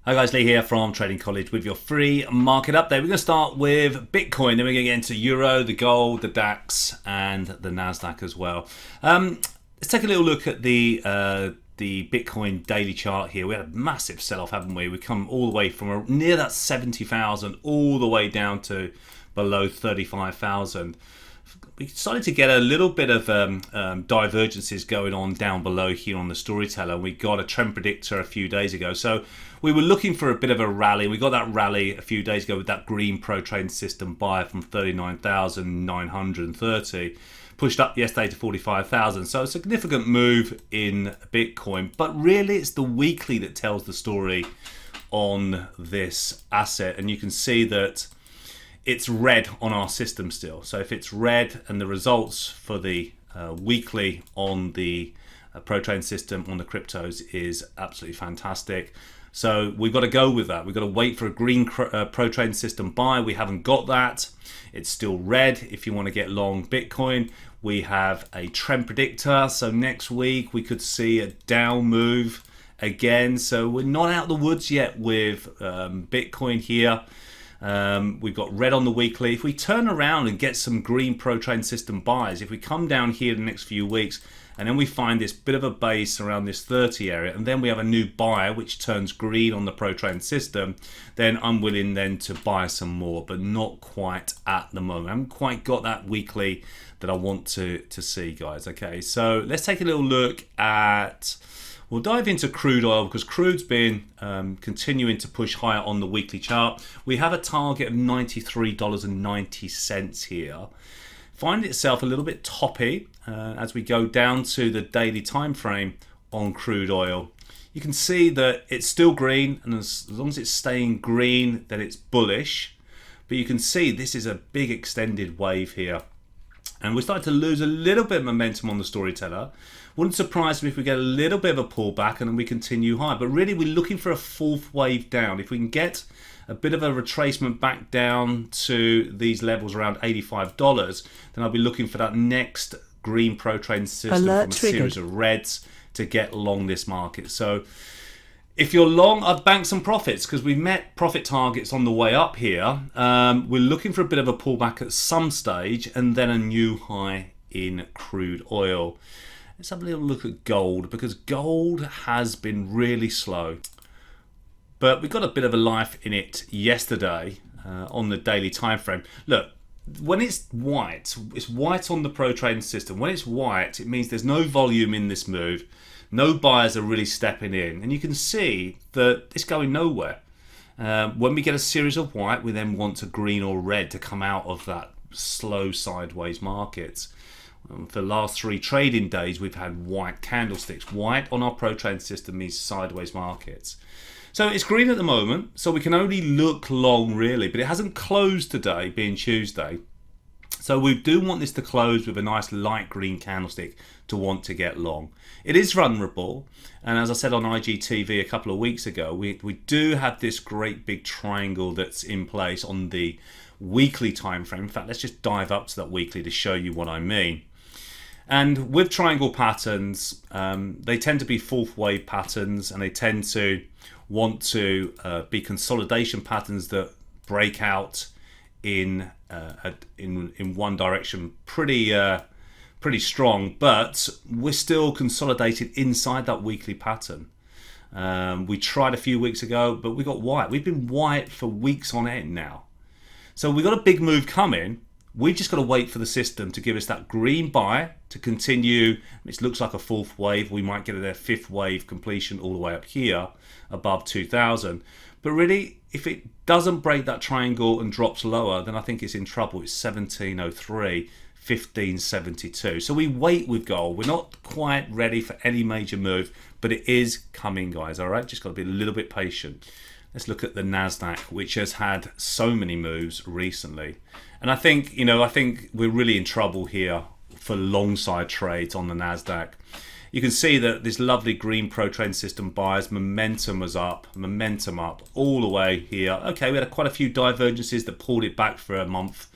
Hi guys, Lee here from Trading College with your free market update. We're going to start with Bitcoin, then we're going to get into Euro, the gold, the DAX, and the Nasdaq as well. Let's take a little look at the Bitcoin daily chart here. We had a massive sell-off, haven't we? We come all the way from near that 70,000 all the way down to below 35,000. We started to get a little bit of divergences going on down below here on the Storyteller. We got a trend predictor a few days ago, so we were looking for a bit of a rally. We got that rally a few days ago with that green pro trading system buy from 39,930, pushed up yesterday to 45,000. So a significant move in Bitcoin, but really it's the weekly that tells the story on this asset, and you can see that it's red on our system still. So if it's red and the results for the weekly on the pro trading system on the cryptos is absolutely fantastic. So we've got to go with that. We've got to wait for a green pro trading system buy. We haven't got that. It's still red if you want to get long Bitcoin. We have a trend predictor. So next week we could see a down move again. So we're not out of the woods yet with Bitcoin here. We've got red on the weekly. If we turn around and get some green pro trading system buys, if we come down here the next few weeks and then we find this bit of a base around this 30 area and then we have a new buy which turns green on the pro trading system, then I'm willing then to buy some more, but not quite at the moment. I haven't quite got that weekly that I want to see, guys. Okay, so let's take a little look at, we'll dive into crude oil because crude's been continuing to push higher on the weekly chart. We have a target of $93.90 here. Find itself a little bit toppy as we go down to the daily time frame on crude oil. You can see that it's still green, and as long as it's staying green, then it's bullish. But you can see this is a big extended wave here. And we're starting to lose a little bit of momentum on the Storyteller. Wouldn't surprise me if we get a little bit of a pullback and then we continue high. But really, we're looking for a fourth wave down. If we can get a bit of a retracement back down to these levels around $85, then I'll be looking for that next green pro trading system from a series of reds to get long this market. So if you're long, I'd bank some profits because we've met profit targets on the way up here. We're looking for a bit of a pullback at some stage and then a new high in crude oil. Let's have a little look at gold because gold has been really slow. But we got a bit of a life in it yesterday on the daily time frame. Look, when it's white on the pro trading system. When it's white, it means there's no volume in this move. No buyers are really stepping in, and you can see that it's going nowhere. When we get a series of white, we then want a green or red to come out of that slow sideways market. For the last 3 trading days, we've had white candlesticks. White on our pro trading system means sideways markets. So it's green at the moment, so we can only look long really, but it hasn't closed today, being Tuesday. So we do want this to close with a nice light green candlestick to want to get long. It is vulnerable, and as I said on IGTV a couple of weeks ago, we do have this great big triangle that's in place on the weekly time frame. In fact, let's just dive up to that weekly to show you what I mean. And with triangle patterns, they tend to be fourth wave patterns, and they tend to want to be consolidation patterns that break out in one direction pretty strong, but we're still consolidated inside that weekly pattern. We tried a few weeks ago, but we got white. We've been white for weeks on end now. So we got a big move coming. We've just got to wait for the system to give us that green buy to continue. It looks like a fourth wave. We might get a fifth wave completion all the way up here above 2,000. But really, if it doesn't break that triangle and drops lower, then I think it's in trouble. It's 1703, 1572. So we wait with gold. We're not quite ready for any major move, but it is coming, guys. All right, just got to be a little bit patient. Let's look at the Nasdaq, which has had so many moves recently. And I think we're really in trouble here for long side trades on the Nasdaq. You can see that this lovely green pro trading system buys, momentum was up, momentum up all the way here. Okay, we had quite a few divergences that pulled it back for a month.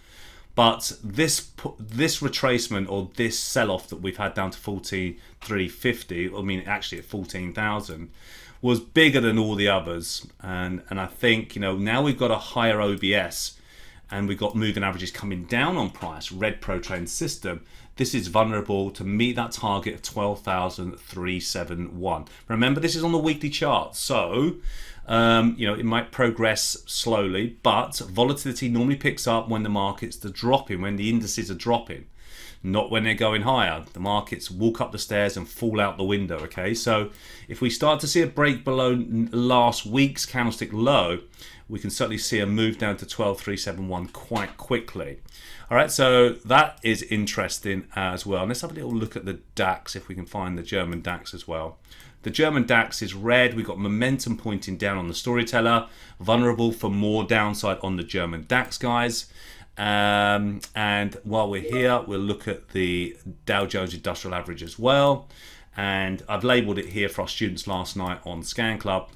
But this retracement or this sell-off that we've had down to 14,350, I mean actually at 14,000, was bigger than all the others. And I think, now we've got a higher OBS and we've got moving averages coming down on price, red pro trend system. This is vulnerable to meet that target of 12,371. Remember, this is on the weekly chart. So, it might progress slowly, but volatility normally picks up when the markets are dropping, when the indices are dropping, not when they're going higher. The markets walk up the stairs and fall out the window, okay? So if we start to see a break below last week's candlestick low, we can certainly see a move down to 12,371 quite quickly. All right, so that is interesting as well. And let's have a little look at the DAX, if we can find the German DAX as well. The German DAX is red. We've got momentum pointing down on the storyteller, vulnerable for more downside on the German DAX, guys. And while we're here, we'll look at the Dow Jones Industrial Average as well. And I've labeled it here for our students last night on Scan Club.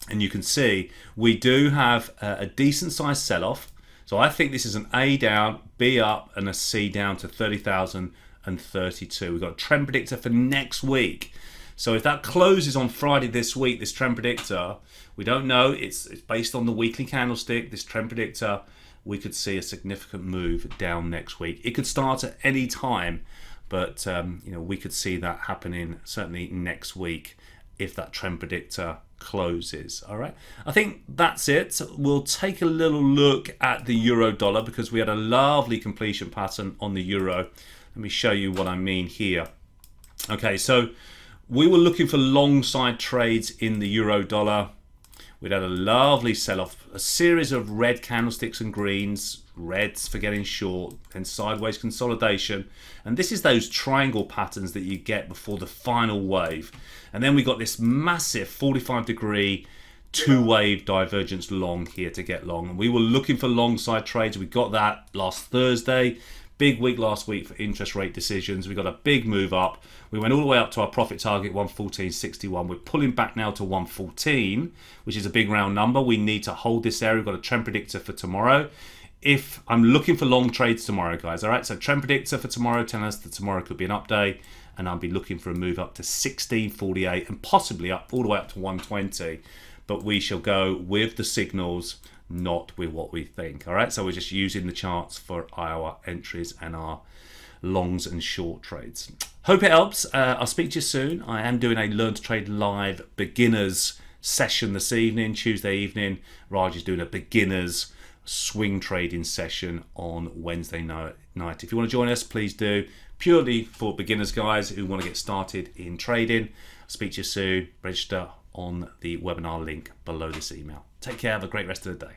And you can see we do have a decent sized sell-off. So I think this is an A down, B up, and a C down to 30,032. We've got a trend predictor for next week. So if that closes on Friday this week, this trend predictor, we don't know. It's based on the weekly candlestick. This trend predictor, we could see a significant move down next week. It could start at any time, but we could see that happening certainly next week if that trend predictor closes. All right, I think that's it. We'll take a little look at the euro dollar because we had a lovely completion pattern on the euro. Let me show you what I mean here. Okay, so we were looking for long side trades in the euro dollar. We'd had a lovely sell-off, a series of red candlesticks and greens, reds for getting short, and sideways consolidation. And this is those triangle patterns that you get before the final wave. And then we got this massive 45-degree two-wave divergence long here to get long. And we were looking for long side trades. We got that last Thursday. Big week last week for interest rate decisions. We got a big move up. We went all the way up to our profit target, 114.61. We're pulling back now to 114, which is a big round number. We need to hold this area. We've got a trend predictor for tomorrow. If I'm looking for long trades tomorrow, guys, all right? So trend predictor for tomorrow telling us that tomorrow could be an up day, and I'll be looking for a move up to 16.48 and possibly up all the way up to 120. But we shall go with the signals, not with what we think. All right, so we're just using the charts for our entries and our longs and short trades. Hope it helps. I'll speak to you soon. I am doing a Learn to Trade Live beginners session this evening, Tuesday evening. Raj is doing a beginners swing trading session on Wednesday night. If you want to join us, please do. Purely for beginners, guys, who want to get started in trading. I'll speak to you soon. Register on the webinar link below this email. Take care. Have a great rest of the day.